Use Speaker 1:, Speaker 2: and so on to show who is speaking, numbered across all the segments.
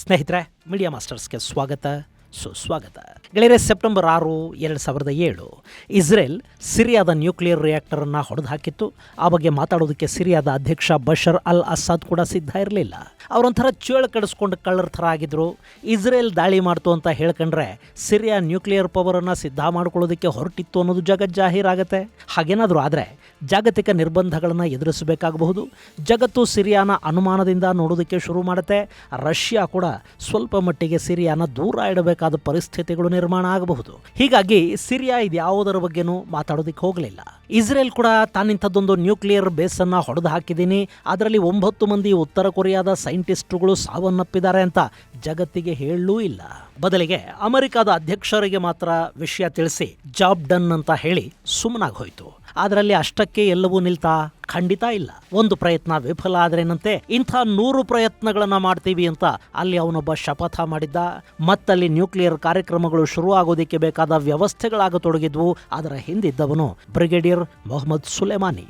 Speaker 1: ಸ್ನೇಹಿತರೆ, ಮೀಡಿಯಾ ಮಾಸ್ಟರ್ಸ್ಗೆ ಸ್ವಾಗತ, ಸುಸ್ವಾಗತ. ಗೆಳೆಯರೆ, ಸೆಪ್ಟೆಂಬರ್ 6, 2007 ಇಸ್ರೇಲ್ ಸಿರಿಯಾದ ನ್ಯೂಕ್ಲಿಯರ್ ರಿಯಾಕ್ಟರನ್ನು ಹೊಡೆದು ಹಾಕಿತ್ತು. ಆ ಬಗ್ಗೆ ಮಾತಾಡೋದಕ್ಕೆ ಸಿರಿಯಾದ ಅಧ್ಯಕ್ಷ ಬಶರ್ ಅಲ್ ಅಸಾದ್ ಕೂಡ ಸಿದ್ಧ ಇರಲಿಲ್ಲ. ಅವರೊಂಥರ ಚೇಳು ಕಡಿಸ್ಕೊಂಡು ಕಳ್ಳರ ಥರ ಆಗಿದ್ರು. ಇಸ್ರೇಲ್ ದಾಳಿ ಮಾಡ್ತು ಅಂತ ಹೇಳ್ಕೊಂಡ್ರೆ ಸಿರಿಯಾ ನ್ಯೂಕ್ಲಿಯರ್ ಪವರನ್ನು ಸಿದ್ಧ ಮಾಡ್ಕೊಳ್ಳೋದಕ್ಕೆ ಹೊರಟಿತ್ತು ಅನ್ನೋದು ಜಗಜ್ಜಾಹೀರಾಗತ್ತೆ. ಹಾಗೇನಾದರೂ ಆದರೆ ಜಾಗತಿಕ ನಿರ್ಬಂಧಗಳನ್ನು ಎದುರಿಸಬೇಕಾಗಬಹುದು. ಜಗತ್ತು ಸಿರಿಯಾನ ಅನುಮಾನದಿಂದ ನೋಡೋದಕ್ಕೆ ಶುರು ಮಾಡುತ್ತೆ. ರಷ್ಯಾ ಕೂಡ ಸ್ವಲ್ಪ ಮಟ್ಟಿಗೆ ಸಿರಿಯಾನ ದೂರ ಇಡಬೇಕಾದ ಪರಿಸ್ಥಿತಿಗಳು ನಿರ್ಮಾಣ ಆಗಬಹುದು. ಹೀಗಾಗಿ ಸಿರಿಯಾ ಇದ್ಯಾವುದರ ಬಗ್ಗೆನೂ ಮಾತಾಡೋದಕ್ಕೆ ಹೋಗಲಿಲ್ಲ. ಇಸ್ರೇಲ್ ಕೂಡ ತಾನಿಂಥದ್ದೊಂದು ನ್ಯೂಕ್ಲಿಯರ್ ಬೇಸನ್ನು ಹೊಡೆದು ಹಾಕಿದ್ದೀನಿ, ಅದರಲ್ಲಿ 9 ಮಂದಿ ಉತ್ತರ ಕೊರಿಯಾದ ಸೈಂಟಿಸ್ಟ್ಗಳು ಸಾವನ್ನಪ್ಪಿದ್ದಾರೆ ಅಂತ ಜಗತ್ತಿಗೆ ಹೇಳಲೂ ಇಲ್ಲ. ಬದಲಿಗೆ ಅಮೆರಿಕದ ಅಧ್ಯಕ್ಷರಿಗೆ ಮಾತ್ರ ವಿಷಯ ತಿಳಿಸಿ ಜಾಬ್ ಡನ್ ಅಂತ ಹೇಳಿ ಸುಮ್ಮನಾಗಿ ಹೋಯಿತು. ಅದರಲ್ಲಿ ಅಷ್ಟಕ್ಕೆ ಎಲ್ಲವೂ ನಿಲ್ತಾ? ಖಂಡಿತ ಇಲ್ಲ. ಒಂದು ಪ್ರಯತ್ನ ವಿಫಲ ಆದ್ರೇನಂತೆ ಇಂಥ 100 ಪ್ರಯತ್ನಗಳನ್ನ ಮಾಡ್ತೀವಿ ಅಂತ ಅಲ್ಲಿ ಅವನೊಬ್ಬ ಶಪಥ ಮಾಡಿದ್ದ. ಮತ್ತಲ್ಲಿ ನ್ಯೂಕ್ಲಿಯರ್ ಕಾರ್ಯಕ್ರಮಗಳು ಶುರು ಆಗೋದಕ್ಕೆ ಬೇಕಾದ ವ್ಯವಸ್ಥೆಗಳಾಗತೊಡಗಿದ್ವು. ಅದರ ಹಿಂದಿದ್ದವನು ಬ್ರಿಗೇಡಿಯರ್ ಮೊಹಮ್ಮದ್ ಸುಲೇಮಾನಿ.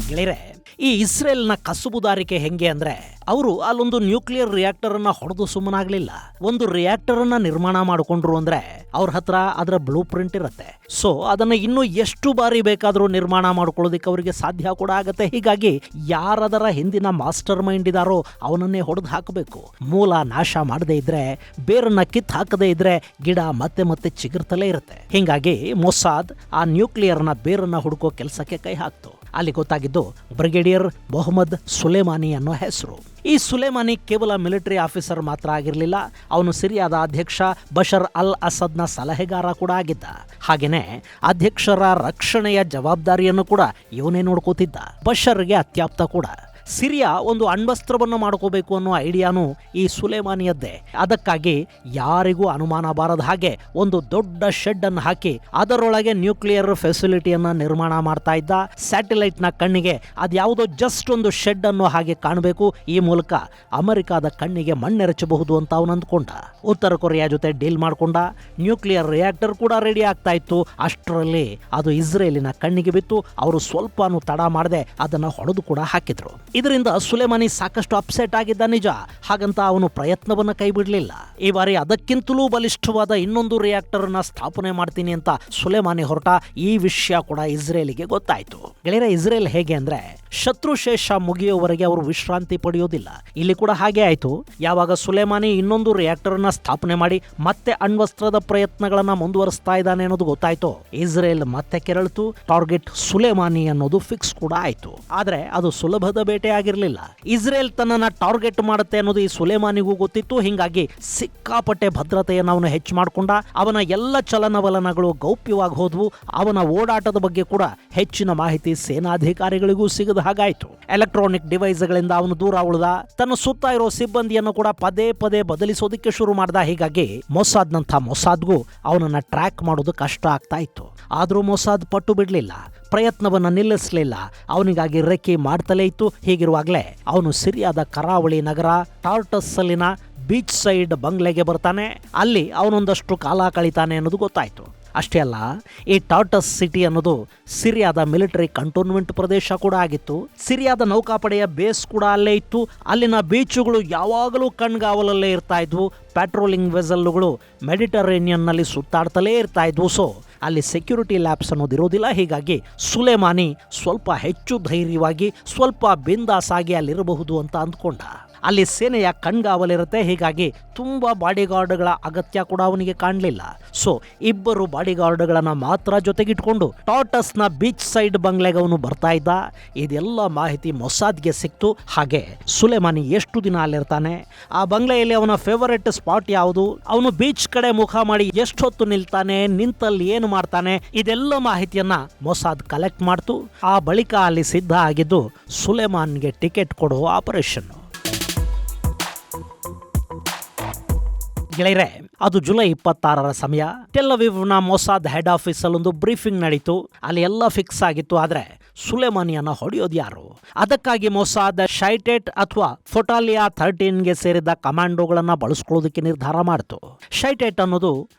Speaker 1: ಗೆಳೆಯರೆ, ಈ ಇಸ್ರೇಲ್ನ ಕಸುಬುದಾರಿಕೆ ಹೆಂಗೆ ಅಂದ್ರೆ, ಅವರು ಅಲ್ಲೊಂದು ನ್ಯೂಕ್ಲಿಯರ್ ರಿಯಾಕ್ಟರ್ ಅನ್ನ ಹೊಡೆದು ಸುಮ್ಮನಾಗ್ಲಿಲ್ಲ. ಒಂದು ರಿಯಾಕ್ಟರ್ ಅನ್ನ ನಿರ್ಮಾಣ ಮಾಡಿಕೊಂಡ್ರು ಅಂದ್ರೆ ಅವ್ರ ಹತ್ರ ಅದರ ಬ್ಲೂ ಪ್ರಿಂಟ್ ಇರುತ್ತೆ. ಸೊ ಅದನ್ನ ಇನ್ನೂ ಎಷ್ಟು ಬಾರಿ ಬೇಕಾದರೂ ನಿರ್ಮಾಣ ಮಾಡ್ಕೊಳ್ಳೋದಕ್ಕೆ ಅವರಿಗೆ ಸಾಧ್ಯ ಕೂಡ ಆಗತ್ತೆ. ಹೀಗಾಗಿ ಯಾರದರ ಹಿಂದಿನ ಮಾಸ್ಟರ್ ಮೈಂಡ್ ಇದಾರೋ ಅವನನ್ನೇ ಹೊಡೆದು ಹಾಕಬೇಕು. ಮೂಲ ನಾಶ ಮಾಡದೇ ಇದ್ರೆ, ಬೇರನ್ನ ಕಿತ್ತು ಹಾಕದೇ ಇದ್ರೆ ಗಿಡ ಮತ್ತೆ ಮತ್ತೆ ಚಿಗುರ್ತಲೇ ಇರುತ್ತೆ. ಹೀಗಾಗಿ ಮೊಸಾದ್ ಆ ನ್ಯೂಕ್ಲಿಯರ್ನ ಬೇರನ್ನ ಹುಡುಕೋ ಕೆಲಸಕ್ಕೆ ಕೈ ಹಾಕ್ತು. ಅಲ್ಲಿ ಗೊತ್ತಾಗಿದ್ದು ಬ್ರಿಗೇಡಿಯರ್ ಮೊಹಮ್ಮದ್ ಸುಲೇಮಾನಿ ಅನ್ನೋ ಹೆಸರು. ಈ ಸುಲೇಮಾನಿ ಕೇವಲ ಮಿಲಿಟರಿ ಆಫೀಸರ್ ಮಾತ್ರ ಆಗಿರಲಿಲ್ಲ, ಅವನು ಸಿರಿಯಾದ ಅಧ್ಯಕ್ಷ ಬಶರ್ ಅಲ್ ಅಸದ್ನ ಸಲಹೆಗಾರ ಕೂಡ ಆಗಿದ್ದ. ಹಾಗೇನೆ ಅಧ್ಯಕ್ಷರ ರಕ್ಷಣೆಯ ಜವಾಬ್ದಾರಿಯನ್ನು ಕೂಡ ಇವನೇ ನೋಡ್ಕೋತಿದ್ದ. ಬಶರ್ಗೆ ಅತ್ಯಾಪ್ತ ಕೂಡ. ಸಿರಿಯಾ ಒಂದು ಅಣ್ವಸ್ತ್ರವನ್ನು ಮಾಡ್ಕೋಬೇಕು ಅನ್ನೋ ಐಡಿಯಾನು ಈ ಸುಲೇಮಾನಿಯದ್ದೇ. ಅದಕ್ಕಾಗಿ ಯಾರಿಗೂ ಅನುಮಾನ ಬಾರದ ಹಾಗೆ ಒಂದು ದೊಡ್ಡ ಶೆಡ್ ಅನ್ನು ಹಾಕಿ ಅದರೊಳಗೆ ನ್ಯೂಕ್ಲಿಯರ್ ಫೆಸಿಲಿಟಿಯನ್ನ ನಿರ್ಮಾಣ ಮಾಡ್ತಾ ಇದ್ದ. ಸ್ಯಾಟಲೈಟ್ ನ ಕಣ್ಣಿಗೆ ಅದ್ಯಾವುದೋ ಜಸ್ಟ್ ಒಂದು ಶೆಡ್ ಅನ್ನು ಹಾಗೆ ಕಾಣಬೇಕು, ಈ ಮೂಲಕ ಅಮೆರಿಕಾದ ಕಣ್ಣಿಗೆ ಮಣ್ಣೆರಚಬಹುದು ಅಂತ ಅವನು ಅಂದ್ಕೊಂಡ. ಉತ್ತರ ಕೊರಿಯಾ ಜೊತೆ ಡೀಲ್ ಮಾಡ್ಕೊಂಡ. ನ್ಯೂಕ್ಲಿಯರ್ ರಿಯಾಕ್ಟರ್ ಕೂಡ ರೆಡಿ ಆಗ್ತಾ ಇತ್ತು. ಅಷ್ಟರಲ್ಲಿ ಅದು ಇಸ್ರೇಲಿನ ಕಣ್ಣಿಗೆ ಬಿತ್ತು. ಅವರು ಸ್ವಲ್ಪನೂ ತಡ ಮಾಡದೆ ಅದನ್ನ ಹೊಡೆದು ಕೂಡ ಹಾಕಿದ್ರು. ಇದರಿಂದ ಸುಲೇಮಾನಿ ಸಾಕಷ್ಟು ಅಪ್ಸೆಟ್ ಆಗಿದ್ದ ನಿಜ. ಹಾಗಂತ ಅವನು ಪ್ರಯತ್ನವನ್ನ ಕೈ ಬಿಡಲಿಲ್ಲ. ಈ ಬಾರಿ ಅದಕ್ಕಿಂತಲೂ ಬಲಿಷ್ಠವಾದ ಇನ್ನೊಂದು ರಿಯಾಕ್ಟರ್ ಅನ್ನ ಸ್ಥಾಪನೆ ಮಾಡ್ತೀನಿ ಅಂತ ಸುಲೇಮಾನಿ ಹೊರಟ. ಈ ವಿಷಯ ಕೂಡ ಇಸ್ರೇಲಿಗೆ ಗೊತ್ತಾಯ್ತು. ಗೆಳೆಯರ, ಇಸ್ರೇಲ್ ಹೇಗೆ ಅಂದ್ರೆ, ಶತ್ರುಶೇಷ ಮುಗಿಯುವವರೆಗೆ ಅವರು ವಿಶ್ರಾಂತಿ ಪಡೆಯೋದಿಲ್ಲ. ಇಲ್ಲಿ ಕೂಡ ಹಾಗೆ ಆಯ್ತು. ಯಾವಾಗ ಸುಲೇಮಾನಿ ಇನ್ನೊಂದು ರಿಯಾಕ್ಟರ್ ಅನ್ನ ಸ್ಥಾಪನೆ ಮಾಡಿ ಮತ್ತೆ ಅಣ್ವಸ್ತ್ರದ ಪ್ರಯತ್ನಗಳನ್ನ ಮುಂದುವರಿಸ್ತಾ ಇದ್ದಾನೆ ಅನ್ನೋದು ಗೊತ್ತಾಯ್ತು, ಇಸ್ರೇಲ್ ಮತ್ತೆ ಕೆರಳಿತು. ಟಾರ್ಗೆಟ್ ಸುಲೇಮಾನಿ ಅನ್ನೋದು ಫಿಕ್ಸ್ ಕೂಡ ಆಯ್ತು. ಆದ್ರೆ ಅದು ಸುಲಭದ ಬೇಟೆ ಆಗಿರಲಿಲ್ಲ. ಇಸ್ರೇಲ್ ತನ್ನನ್ನ ಟಾರ್ಗೆಟ್ ಮಾಡುತ್ತೆ ಅನ್ನೋದು ಈ ಸುಲೇಮಾನಿಗೂ ಗೊತ್ತಿತ್ತು. ಹಿಂಗಾಗಿ ಸಿಕ್ಕಾಪಟ್ಟೆ ಭದ್ರತೆಯನ್ನು ಅವನು ಹೆಚ್ಚು ಮಾಡಿಕೊಂಡ. ಅವನ ಎಲ್ಲ ಚಲನವಲನಗಳು ಗೌಪ್ಯವಾಗಿ ಹೋದ್ವು. ಅವನ ಓಡಾಟದ ಬಗ್ಗೆ ಕೂಡ ಹೆಚ್ಚಿನ ಮಾಹಿತಿ ಸೇನಾಧಿಕಾರಿಗಳಿಗೂ ಸಿಗದ ಹಾಗಾಯ್ತು. ಎಲೆಕ್ಟ್ರಾನಿಕ್ ಡಿವೈಸ್ಗಳಿಂದ ಅವನು ದೂರ ಉಳಿದ. ತನ್ನ ಸುತ್ತ ಇರೋ ಸಿಬ್ಬಂದಿಯನ್ನು ಕೂಡ ಪದೇ ಪದೇ ಬದಲಿಸೋದಕ್ಕೆ ಶುರು ಮಾಡ್ದ. ಹೀಗಾಗಿ ಮೊಸಾದ್ಗೂ ಅವನನ್ನ ಟ್ರ್ಯಾಕ್ ಮಾಡೋದು ಕಷ್ಟ ಆಗ್ತಾ ಇತ್ತು. ಆದ್ರೂ ಮೊಸಾದ್ ಪಟ್ಟು ಬಿಡ್ಲಿಲ್ಲ, ಪ್ರಯತ್ನವನ್ನ ನಿಲ್ಲಿಸಲಿಲ್ಲ. ಅವನಿಗಾಗಿ ರೆಕ್ಕಿ ಮಾಡ್ತಲೇ ಇತ್ತು. ಹೀಗಿರುವಾಗಲೇ ಅವನು ಸಿರಿಯಾದ ಕರಾವಳಿ ನಗರ ಟಾರ್ಟಸ್ ಅಲ್ಲಿನ ಬೀಚ್ ಸೈಡ್ ಬಂಗ್ಲೆಗೆ ಬರ್ತಾನೆ. ಅಲ್ಲಿ ಅವನೊಂದಷ್ಟು ಕಾಲ ಕಳೀತಾನೆ ಅನ್ನೋದು ಗೊತ್ತಾಯ್ತು. ಅಷ್ಟೇ ಅಲ್ಲ, ಈ ಟಾರ್ಟಸ್ ಸಿಟಿ ಅನ್ನೋದು ಸಿರಿಯಾದ ಮಿಲಿಟರಿ ಕಂಟೋನ್ಮೆಂಟ್ ಪ್ರದೇಶ ಕೂಡ ಆಗಿತ್ತು. ಸಿರಿಯಾದ ನೌಕಾಪಡೆಯ ಬೇಸ್ ಕೂಡ ಅಲ್ಲೇ ಇತ್ತು. ಅಲ್ಲಿನ ಬೀಚುಗಳು ಯಾವಾಗಲೂ ಕಣ್ಗಾವಲಲ್ಲೇ ಇರ್ತಾ ಇದ್ವು. ಪ್ಯಾಟ್ರೋಲಿಂಗ್ ವೆಸಲ್ಗಳು ಮೆಡಿಟರೇನಿಯನ್ ನಲ್ಲಿ ಸುತ್ತಾಡ್ತಲೇ ಇರ್ತಾ ಇದ್ವು. ಸೊ ಅಲ್ಲಿ ಸೆಕ್ಯೂರಿಟಿ ಲ್ಯಾಬ್ಸ್ ಅನ್ನೋದು ಇರೋದಿಲ್ಲ. ಹೀಗಾಗಿ ಸುಲೇಮಾನಿ ಸ್ವಲ್ಪ ಹೆಚ್ಚು ಧೈರ್ಯವಾಗಿ, ಸ್ವಲ್ಪ ಬಿಂದಾಸ್ ಆಗಿ ಅಲ್ಲಿರಬಹುದು ಅಂತ ಅಂದ್ಕೊಂಡ. ಅಲ್ಲಿ ಸೇನೆಯ ಕಣ್ಗಾವಲಿರುತ್ತೆ. ಹೀಗಾಗಿ ತುಂಬಾ ಬಾಡಿಗಾರ್ಡ್ಗಳ ಅಗತ್ಯ ಕೂಡ ಅವನಿಗೆ ಕಾಣಲಿಲ್ಲ. ಸೊ 2 ಬಾಡಿಗಾರ್ಡ್ಗಳನ್ನ ಮಾತ್ರ ಜೊತೆಗಿಟ್ಕೊಂಡು ಟಾರ್ಟಸ್ನ ಬೀಚ್ ಸೈಡ್ ಬಂಗ್ಲೆಗೆ ಅವನು ಬರ್ತಾ ಇದ್ದ. ಇದೆಲ್ಲ ಮಾಹಿತಿ ಮೊಸಾದ್ಗೆ ಸಿಕ್ತು. ಹಾಗೆ ಸುಲೇಮಾನಿ ಎಷ್ಟು ದಿನ ಅಲ್ಲಿರ್ತಾನೆ, ಆ ಬಂಗ್ಲೆಯಲ್ಲಿ ಅವನ ಫೇವರೆಟ್ ಸ್ಪಾಟ್ ಯಾವುದು, ಅವನು ಬೀಚ್ ಕಡೆ ಮುಖ ಮಾಡಿ ಎಷ್ಟೊತ್ತು ನಿಲ್ತಾನೆ, ನಿಂತಲ್ಲಿ ಏನು ಮಾಡ್ತಾನೆ, ಇದೆಲ್ಲ ಮಾಹಿತಿಯನ್ನ ಮೊಸಾದ್ ಕಲೆಕ್ಟ್ ಮಾಡ್ತು. ಆ ಬಳಿಕ ಅಲ್ಲಿ ಸಿದ್ಧ ಆಗಿದ್ದು ಸುಲೇಮಾನ್ಗೆ ಟಿಕೆಟ್ ಕೊಡೋ ಆಪರೇಷನ್. ಗೆಳೆಯರೆ, ಅದು ಜುಲೈ 26 ಸಮಯ. ಟೆಲ್ ಅವೀವ್ನ ಮೊಸಾದ್ ಹೆಡ್ ಆಫೀಸ್ ಅಲ್ಲೊಂದು ಬ್ರೀಫಿಂಗ್ ನಡೀತು. ಅಲ್ಲಿ ಎಲ್ಲ ಫಿಕ್ಸ್ ಆಗಿತ್ತು. ಆದ್ರೆ ಸುಲೇಮಾನಿಯನ್ನ ಹೊಡೆಯೋದು ಯಾರು? ಅದಕ್ಕಾಗಿ ಮೊಸಾದ್ ಶೈಟೆಟ್ ಅಥವಾ ಫೊಟಾಲಿಯಾ 13ಗೆ ಸೇರಿದ ಕಮಾಂಡೋಗಳನ್ನ ಬಳಸ್ಕೊಳ್ಳೋದಕ್ಕೆ ನಿರ್ಧಾರ ಮಾಡಿತು. ಶೈಟೆಟ್ ಅನ್ನೋದು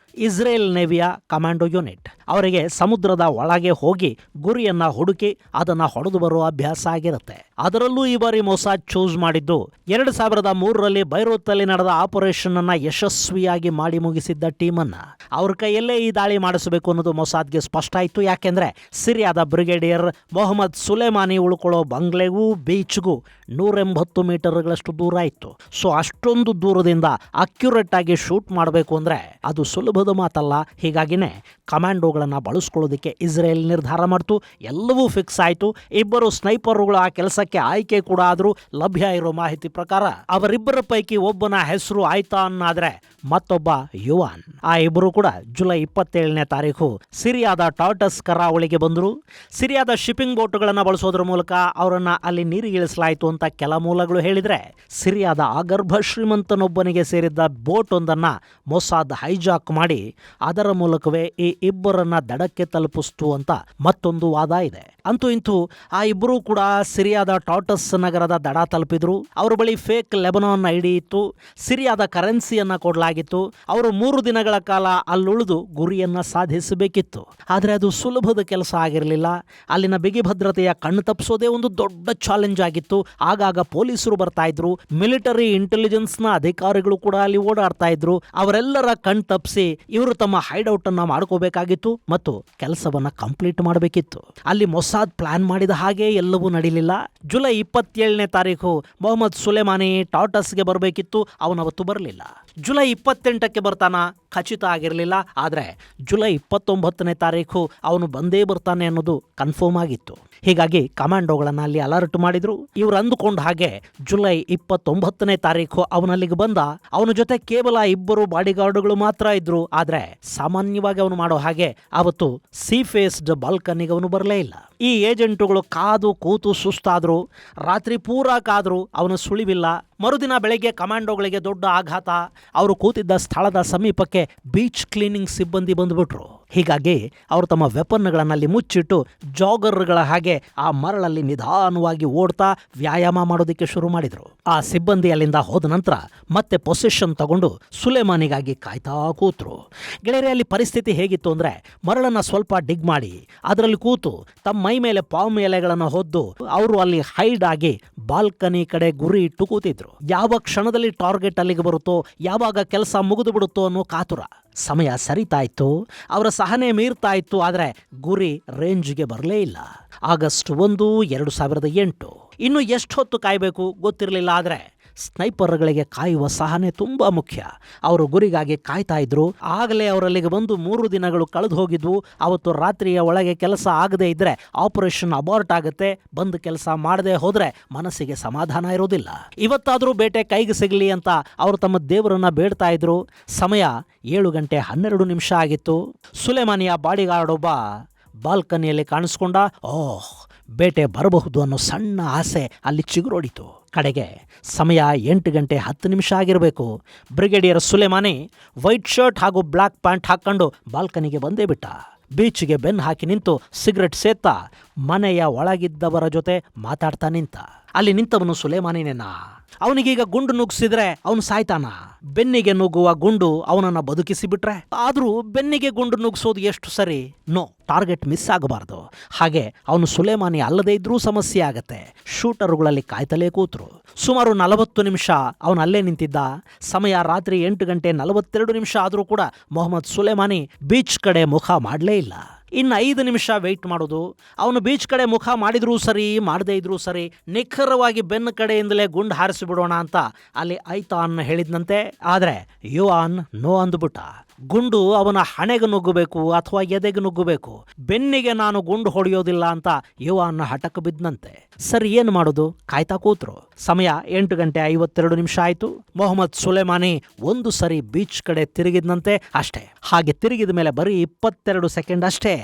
Speaker 1: ಇಸ್ರೇಲ್ ನೇವಿಯ ಕಮಾಂಡೋ ಯೂನಿಟ್. ಅವರಿಗೆ ಸಮುದ್ರದ ಒಳಗೆ ಹೋಗಿ ಗುರಿಯನ್ನ ಹುಡುಕಿ ಅದನ್ನ ಹೊಡೆದು ಬರುವ ಅಭ್ಯಾಸ ಆಗಿರುತ್ತೆ. ಅದರಲ್ಲೂ ಈ ಬಾರಿ ಮೊಸಾದ್ ಚೂಸ್ ಮಾಡಿದ್ದು 2003ರಲ್ಲಿ ಬೈರೂತಲ್ಲಿ ನಡೆದ ಆಪರೇಷನ್ ಅನ್ನ ಯಶಸ್ವಿಯಾಗಿ ಮಾಡಿ ಮುಗಿಸಿದ್ದ ಟೀಮ್ ಅನ್ನ. ಅವ್ರ ಕೈಯಲ್ಲೇ ಈ ದಾಳಿ ಮಾಡಿಸಬೇಕು ಅನ್ನೋದು ಮೊಸಾದ್ಗೆ ಸ್ಪಷ್ಟ ಆಯಿತು. ಯಾಕೆಂದ್ರೆ ಸಿರಿಯಾದ ಬ್ರಿಗೇಡಿಯರ್ ಮೊಹಮ್ಮದ್ ಸುಲೇಮಾನಿ ಉಳ್ಕೊಳ್ಳೋ ಬಂಗ್ಲೆಗೂ ಬೀಚ್ಗೂ 180 ಮೀಟರ್ಗಳಷ್ಟು ದೂರ ಇತ್ತು. ಸೊ ಅಷ್ಟೊಂದು ದೂರದಿಂದ ಅಕ್ಯುರೇಟ್ ಆಗಿ ಶೂಟ್ ಮಾಡಬೇಕು ಅಂದ್ರೆ ಅದು ಸುಲಭದ ಮಾತಲ್ಲ. ಹೀಗಾಗಿನೇ ಕಮಾಂಡೋಗಳನ್ನ ಬಳಸ್ಕೊಳ್ಳೋದಕ್ಕೆ ಇಸ್ರೇಲ್ ನಿರ್ಧಾರ ಮಾಡ್ತು. ಎಲ್ಲವೂ ಫಿಕ್ಸ್ ಆಯಿತು. ಇಬ್ಬರು ಸ್ನೈಪರ್ಗಳು ಆ ಕೆಲಸಕ್ಕೆ ಆಯ್ಕೆ ಕೂಡ ಆದರೂ ಲಭ್ಯ ಇರೋ ಮಾಹಿತಿ ಪ್ರಕಾರ ಅವರಿಬ್ಬರ ಪೈಕಿ ಒಬ್ಬನ ಹೆಸರು ಐತಾನ್ ಆದ್ರೆ ಮತ್ತೊಬ್ಬ ಯುವಾನ್. ಆ ಇಬ್ಬರು ಕೂಡ ಜುಲೈ 27ನೇ ತಾರೀಕು ಸಿರಿಯಾದ ಟಾರ್ಟಸ್ ಕರಾವಳಿಗೆ ಬಂದರು. ಸಿರಿಯಾದ ಶಿಪ್ಪಿಂಗ್ ಬೋಟ್ಗಳನ್ನು ಬಳಸೋದ್ರ ಮೂಲಕ ಅವರನ್ನ ಅಲ್ಲಿ ನೀರಿಗಿಳಿಸಲಾಯಿತು ಅಂತ ಕೆಲ ಮೂಲಗಳು ಹೇಳಿದ್ರೆ, ಸಿರಿಯಾದ ಆಗರ್ಭ ಶ್ರೀಮಂತನೊಬ್ಬನಿಗೆ ಸೇರಿದ್ದ ಬೋಟ್ ಒಂದನ್ನ ಮೊಸಾದ್ ಹೈಜಾಕ್ ಮಾಡಿ ಅದರ ಮೂಲಕವೇ ಈ ಇಬ್ಬರನ್ನ ದಡಕ್ಕೆ ತಲುಪಿಸ್ತು ಅಂತ ಮತ್ತೊಂದು ವಾದ ಇದೆ. ಅಂತೂ ಇಂತೂ ಆ ಇಬ್ಬರೂ ಕೂಡ ಸಿರಿಯಾದ ಟಾರ್ಟಸ್ ನಗರದ ದಡ ತಲುಪಿದ್ರು. ಅವರ ಬಳಿ ಫೇಕ್ ಲೆಬನಾನ್ ಐಡಿ ಇತ್ತು. ಸಿರಿಯಾದ ಕರೆನ್ಸಿಯನ್ನ ಕೊಡಲಾಗಿತ್ತು. ಅವರು 3 ದಿನಗಳ ಕಾಲ ಅಲ್ಲುಳಿದು ಗುರಿಯನ್ನ ಸಾಧಿಸಬೇಕಿತ್ತು. ಆದರೆ ಅದು ಸುಲಭದ ಕೆಲಸ ಆಗಿರಲಿಲ್ಲ. ಅಲ್ಲಿನ ಬಿಗಿ ಭದ್ರತೆಯ ಕಣ್ಣು ತಪ್ಪಿಸೋದೇ ಒಂದು ದೊಡ್ಡ ಚಾಲೆಂಜ್ ಆಗಿತ್ತು. ಆಗಾಗ ಪೊಲೀಸರು ಬರ್ತಾ ಇದ್ರು, ಮಿಲಿಟರಿ ಇಂಟೆಲಿಜೆನ್ಸ್ನ ಅಧಿಕಾರಿಗಳು ಕೂಡ ಅಲ್ಲಿ ಓಡಾಡ್ತಾ ಇದ್ರು. ಅವರೆಲ್ಲರ ಕಣ್ ತಪ್ಪಿಸಿ ಇವರು ತಮ್ಮ ಹೈಡ್ಔಟ್ ಅನ್ನ ಮಾಡ್ಕೋಬೇಕಾಗಿತ್ತು ಮತ್ತು ಕೆಲಸವನ್ನ ಕಂಪ್ಲೀಟ್ ಮಾಡಬೇಕಿತ್ತು. ಅಲ್ಲಿ ಮೊಸಾದ್ ಪ್ಲಾನ್ ಮಾಡಿದ ಹಾಗೆ ಎಲ್ಲವೂ ನಡೀಲಿಲ್ಲ. ಜುಲೈ 27ನೇ ತಾರೀಕು ಮೊಹಮ್ಮದ್ ಸುಲೇಮಾನಿ ಟಾರ್ಟಸ್ಗೆ ಬರಬೇಕಿತ್ತು. ಅವನವತ್ತು ಬರಲಿಲ್ಲ. ಜುಲೈ 28ಕ್ಕೆ ಬರ್ತಾನ ಖಚಿತ ಆಗಿರಲಿಲ್ಲ. ಆದರೆ ಜುಲೈ 29ನೇ ತಾರೀಕು ಅವನು ಬಂದೇ ಬರ್ತಾನೆ ಅನ್ನೋದು ಕನ್ಫರ್ಮ್ ಆಗಿತ್ತು. ಹೀಗಾಗಿ ಕಮಾಂಡೋಗಳನ್ನು ಅಲ್ಲಿ ಅಲರ್ಟ್ ಮಾಡಿದ್ರು. ಇವರು ಅಂದುಕೊಂಡ ಹಾಗೆ ಜುಲೈ 29ನೇ ತಾರೀಕು ಅವನಲ್ಲಿಗೆ ಬಂದ. ಅವನ ಜೊತೆ ಕೇವಲ 2 ಬಾಡಿಗಾರ್ಡ್ಗಳು ಮಾತ್ರ ಇದ್ರು. ಆದ್ರೆ ಸಾಮಾನ್ಯವಾಗಿ ಅವನು ಮಾಡೋ ಹಾಗೆ ಅವತ್ತು ಸೀ ಫೇಸ್ಡ್ ಬಾಲ್ಕನಿಗೆ ಅವನು ಬರಲೇ ಇಲ್ಲ. ಈ ಏಜೆಂಟುಗಳು ಕಾದು ಕೂತು ಸುಸ್ತಾದ್ರು. ರಾತ್ರಿ ಪೂರಾ ಕಾದ್ರು. ಅವನ ಸುಳಿವಿಲ್ಲ. ಮರುದಿನ ಬೆಳಗ್ಗೆ ಕಮಾಂಡೋಗಳಿಗೆ ದೊಡ್ಡ ಆಘಾತ. ಅವರು ಕೂತಿದ್ದ ಸ್ಥಳದ ಸಮೀಪಕ್ಕೆ ಬೀಚ್ ಕ್ಲೀನಿಂಗ್ ಸಿಬ್ಬಂದಿ ಬಂದುಬಿಟ್ರು. ಹೀಗಾಗಿ ಅವರು ತಮ್ಮ ವೆಪನ್ಗಳಲ್ಲಿ ಮುಚ್ಚಿಟ್ಟು ಜಾಗರ್ಗಳ ಹಾಗೆ ಆ ಮರಳಲ್ಲಿ ನಿಧಾನವಾಗಿ ಓಡ್ತಾ ವ್ಯಾಯಾಮ ಮಾಡೋದಕ್ಕೆ ಶುರು ಮಾಡಿದ್ರು. ಆ ಸಿಬ್ಬಂದಿ ಅಲ್ಲಿಂದ ಹೋದ ನಂತರ ಮತ್ತೆ ಪೊಸಿಷನ್ ತಗೊಂಡು ಸುಲೇಮಾನಿಗಾಗಿ ಕಾಯ್ತಾ ಕೂತ್ರು. ಗೆಳೆಯರೆ, ಅಲ್ಲಿ ಪರಿಸ್ಥಿತಿ ಹೇಗಿತ್ತು ಅಂದ್ರೆ, ಮರಳನ್ನ ಸ್ವಲ್ಪ ಡಿಗ್ ಮಾಡಿ ಅದರಲ್ಲಿ ಕೂತು ತಮ್ಮ ಮೈ ಮೇಲೆ ಪಾಮ್ ಎಲೆಗಳನ್ನು ಹೊದ್ದು ಅವರು ಅಲ್ಲಿ ಹೈಡ್ ಆಗಿ ಬಾಲ್ಕನಿ ಕಡೆ ಗುರಿ ಇಟ್ಟು ಕೂತಿದ್ರು. ಯಾವ ಕ್ಷಣದಲ್ಲಿ ಟಾರ್ಗೆಟ್ ಅಲ್ಲಿಗೆ ಬರುತ್ತೋ, ಯಾವಾಗ ಕೆಲಸ ಮುಗಿದು ಬಿಡುತ್ತೋ ಅನ್ನೋ ಕಾತುರ. ಸಮಯ ಸರಿತಾ ಇತ್ತು, ಅವರ ಸಹನೆ ಮೀರ್ತಾ ಇತ್ತು. ಆದರೆ ಗುರಿ ರೇಂಜ್ಗೆ ಬರಲೇ ಇಲ್ಲ. ಆಗಸ್ಟ್ 1, 2008. ಇನ್ನು ಎಷ್ಟು ಹೊತ್ತು ಕಾಯಬೇಕು ಗೊತ್ತಿರಲಿಲ್ಲ. ಆದರೆ ಸ್ನೈಪರ್ಗಳಿಗೆ ಕಾಯುವ ಸಹನೆ ತುಂಬಾ ಮುಖ್ಯ. ಅವರು ಗುರಿಗಾಗಿ ಕಾಯ್ತಾ ಇದ್ರು. ಆಗಲೇ ಅವರಲ್ಲಿಗೆ ಬಂದು 3 ದಿನಗಳು ಕಳೆದು ಹೋಗಿದ್ವು. ಅವತ್ತು ರಾತ್ರಿಯ ಒಳಗೆ ಕೆಲಸ ಆಗದೆ ಇದ್ರೆ ಆಪರೇಷನ್ ಅಬಾರ್ಟ್ ಆಗುತ್ತೆ. ಬಂದು ಕೆಲಸ ಮಾಡದೆ ಹೋದ್ರೆ ಮನಸ್ಸಿಗೆ ಸಮಾಧಾನ ಇರೋದಿಲ್ಲ. ಇವತ್ತಾದರೂ ಬೇಟೆ ಕೈಗೆ ಸಿಗಲಿ ಅಂತ ಅವರು ತಮ್ಮ ದೇವರನ್ನ ಬೇಡ್ತಾ ಇದ್ರು. ಸಮಯ 7:12 ಆಗಿತ್ತು. ಸುಲೇಮಾನಿಯ ಬಾಡಿಗಾರ್ಡ್ ಒಬ್ಬ ಬಾಲ್ಕನಿಯಲ್ಲಿ ಕಾಣಿಸ್ಕೊಂಡ. ಬೇಟೆ ಬರಬಹುದು ಅನ್ನೋ ಸಣ್ಣ ಆಸೆ ಅಲ್ಲಿ ಚಿಗುರೊಡಿತು. ಕಡೆಗೆ ಸಮಯ 8:10 ಆಗಿರಬೇಕು. ಬ್ರಿಗೇಡಿಯರ್ ಸುಲೇಮಾನಿ ವೈಟ್ ಶರ್ಟ್ ಹಾಗೂ ಬ್ಲ್ಯಾಕ್ ಪ್ಯಾಂಟ್ ಹಾಕೊಂಡು ಬಾಲ್ಕನಿಗೆ ಬಂದೇ ಬಿಟ್ಟ. ಬೀಚ್ಗೆ ಬೆನ್ನು ಹಾಕಿ ನಿಂತು ಸಿಗರೆಟ್ ಸೇತ್ತ ಮನೆಯ ಒಳಗಿದ್ದವರ ಜೊತೆ ಮಾತಾಡ್ತಾ ನಿಂತ. ಅಲ್ಲಿ ನಿಂತವನು ಸುಲೇಮಾನಿನೇನಾ? ಅವನಿಗೀಗ ಗುಂಡು ನುಗ್ಸಿದ್ರೆ ಅವನು ಸಾಯ್ತಾನ? ಬೆನ್ನಿಗೆ ನುಗ್ಗುವ ಗುಂಡು ಅವನನ್ನ ಬದುಕಿಸಿ ಬಿಟ್ರೆ? ಆದ್ರೂ ಬೆನ್ನಿಗೆ ಗುಂಡು ನುಗ್ಸೋದು ಎಷ್ಟು ಸರಿ? ನೋ, ಟಾರ್ಗೆಟ್ ಮಿಸ್ ಆಗಬಾರ್ದು. ಹಾಗೆ ಅವನು ಸುಲೇಮಾನಿ ಅಲ್ಲದೇ ಇದ್ರೂ ಸಮಸ್ಯೆ ಆಗತ್ತೆ. ಶೂಟರ್ಗಳಲ್ಲಿ ಕಾಯ್ತಲೇ ಕೂತ್ರು. ಸುಮಾರು 40 ನಿಮಿಷ ಅವನು ಅಲ್ಲೇ ನಿಂತಿದ್ದ. ಸಮಯ ರಾತ್ರಿ 8:42 ಆದರೂ ಕೂಡ ಮೊಹಮ್ಮದ್ ಸುಲೇಮಾನಿ ಬೀಚ್ ಕಡೆ ಮುಖ ಮಾಡಲೇ ಇಲ್ಲ. ಇನ್ನು 5 ನಿಮಿಷ ವೆಯ್ಟ್ ಮಾಡೋದು. ಅವನು ಬೀಚ್ ಕಡೆ ಮುಖ ಮಾಡಿದ್ರೂ ಸರಿ, ಮಾಡದೇ ಇದ್ರೂ ಸರಿ, ನಿಖರವಾಗಿ ಬೆನ್ನ ಕಡೆಯಿಂದಲೇ ಗುಂಡು ಹಾರಿಸಿಬಿಡೋಣ ಅಂತ ಅಲ್ಲಿ ಐತಾನ್ ಹೇಳಿದ್ನಂತೆ. ಆದರೆ ಯುವಾನ್ ನೋ ಅಂದುಬಿಟ್ಟ. ಗುಂಡು ಅವನ ಹಣೆಗೆ ನುಗ್ಗಬೇಕು ಅಥವಾ ಎದೆಗೆ ನುಗ್ಗಬೇಕು. ಬೆನ್ನಿಗೆ ನಾನು ಗುಂಡು ಹೊಡೆಯೋದಿಲ್ಲ ಅಂತ ಯುವಾನ್ ಹಠಕ್ಕೆ ಬಿದ್ದಂತೆ. ಸರಿ, ಏನು ಮಾಡೋದು? ಕಾಯ್ತಾ ಕೂತ್ರು. ಸಮಯ 8:52 ಆಯಿತು. ಮೊಹಮ್ಮದ್ ಸುಲೇಮಾನಿ ಒಂದು ಸರಿ ಬೀಚ್ ಕಡೆ ತಿರುಗಿದ್ನಂತೆ. ಅಷ್ಟೇ. ಹಾಗೆ ತಿರುಗಿದ ಮೇಲೆ ಬರೀ 22 ಸೆಕೆಂಡ್ ಅಷ್ಟೇ.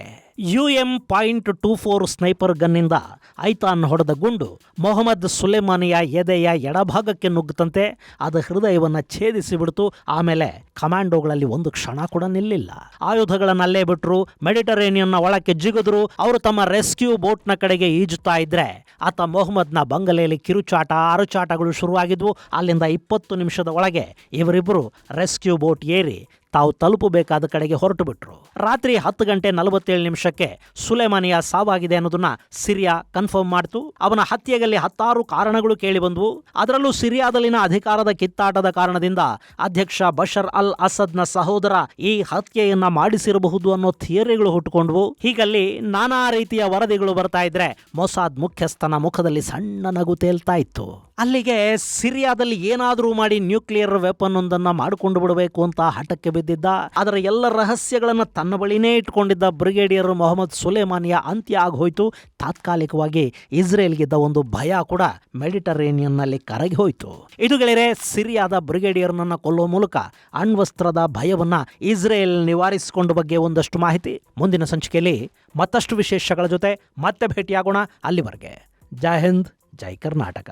Speaker 1: UM.24 ಸ್ನೈಪರ್ ಗನ್ನಿಂದ ಐತಾನ್ ಹೊಡೆದ ಗುಂಡು ಮೊಹಮ್ಮದ್ ಸುಲೇಮಾನಿಯ ಎದೆಯ ಎಡಭಾಗಕ್ಕೆ ನುಗ್ಗದಂತೆ. ಅದು ಹೃದಯವನ್ನು ಛೇದಿಸಿ ಬಿಡ್ತು. ಆಮೇಲೆ ಕಮಾಂಡೋಗಳಲ್ಲಿ ಒಂದು ಕ್ಷಣ ಕೂಡ ನಿಲ್ಲಿಲ್ಲ. ಆಯುಧಗಳನ್ನಲ್ಲೇ ಬಿಟ್ರು. ಮೆಡಿಟರೇನಿಯನ್ನ ಒಳಕ್ಕೆ ಜಿಗಿದ್ರು. ಅವರು ತಮ್ಮ ರೆಸ್ಕ್ಯೂ ಬೋಟ್ನ ಕಡೆಗೆ ಈಜುತ್ತಾ ಇದ್ರೆ ಆತ ಮೊಹಮ್ಮದ್ನ ಬಂಗಲೆಯಲ್ಲಿ ಕಿರುಚಾಟ ಅರುಚಾಟಗಳು ಶುರುವಾಗಿದ್ವು. ಅಲ್ಲಿಂದ 20 ನಿಮಿಷದ ಒಳಗೆ ಇವರಿಬ್ಬರು ರೆಸ್ಕ್ಯೂ ಬೋಟ್ ಏರಿ ತಾವು ತಲುಪಬೇಕಾದ ಕಡೆಗೆ ಹೊರಟು ಬಿಟ್ರು. ರಾತ್ರಿ 10:47 ಸುಲೇಮಾನಿಯ ಸಾವಾಗಿದೆ ಅನ್ನೋದನ್ನ ಸಿರಿಯಾ ಕನ್ಫರ್ಮ್ ಮಾಡ್ತು. ಅವನ ಹತ್ಯೆಯಲ್ಲಿ 10 ಕಾರಣಗಳು ಕೇಳಿ ಬಂದವು. ಅದರಲ್ಲೂ ಸಿರಿಯಾದಲ್ಲಿನ ಅಧಿಕಾರದ ಕಿತ್ತಾಟದ ಕಾರಣದಿಂದ ಅಧ್ಯಕ್ಷ ಬಶರ್ ಅಲ್ ಅಸದ್ನ ಸಹೋದರ ಈ ಹತ್ಯೆಯನ್ನ ಮಾಡಿಸಿರಬಹುದು ಅನ್ನೋ ಥಿಯರಿಗಳು ಹುಟ್ಟುಕೊಂಡ್ವು. ಹೀಗಲ್ಲಿ ನಾನಾ ರೀತಿಯ ವರದಿಗಳು ಬರ್ತಾ ಇದ್ರೆ ಮೊಸಾದ್ ಮುಖ್ಯಸ್ಥನ ಮುಖದಲ್ಲಿ ಸಣ್ಣ ನಗು ತೇಲ್ತಾ ಇತ್ತು. ಅಲ್ಲಿಗೆ ಸಿರಿಯಾದಲ್ಲಿ ಏನಾದರೂ ಮಾಡಿ ನ್ಯೂಕ್ಲಿಯರ್ ವೆಪನ್ ಒಂದನ್ನ ಮಾಡಿಕೊಂಡು ಬಿಡಬೇಕು ಅಂತ ಹಠಕ್ಕೆ ಬಿದ್ದಿದ್ದ, ಅದರ ಎಲ್ಲ ರಹಸ್ಯಗಳನ್ನ ತನ್ನ ಬಳಿನೇ ಇಟ್ಕೊಂಡಿದ್ದ ಬ್ರಿಗೇಡಿಯರ್ ಮೊಹಮ್ಮದ್ ಸುಲೇಮಾನಿಯ ಅಂತ್ಯ ಆಗೋಯ್ತು. ತಾತ್ಕಾಲಿಕವಾಗಿ ಇಸ್ರೇಲ್ಗಿದ್ದ ಒಂದು ಭಯ ಕೂಡ ಮೆಡಿಟರೇನಿಯನ್ನಲ್ಲಿ ಕರಗಿ ಹೋಯ್ತು. ಇದು ಗೆಳೆಯರೆ, ಸಿರಿಯಾದ ಬ್ರಿಗೇಡಿಯರ್ನನ್ನ ಕೊಲ್ಲೋ ಮೂಲಕ ಅಣ್ವಸ್ತ್ರದ ಭಯವನ್ನ ಇಸ್ರೇಲ್ ನಿವಾರಿಸಿಕೊಂಡ ಬಗ್ಗೆ ಒಂದಷ್ಟು ಮಾಹಿತಿ. ಮುಂದಿನ ಸಂಚಿಕೆಯಲ್ಲಿ ಮತ್ತಷ್ಟು ವಿಶೇಷಗಳ ಜೊತೆ ಮತ್ತೆ ಭೇಟಿಯಾಗೋಣ. ಅಲ್ಲಿವರೆಗೆ ಜೈ ಹಿಂದ್, ಜೈ ಕರ್ನಾಟಕ.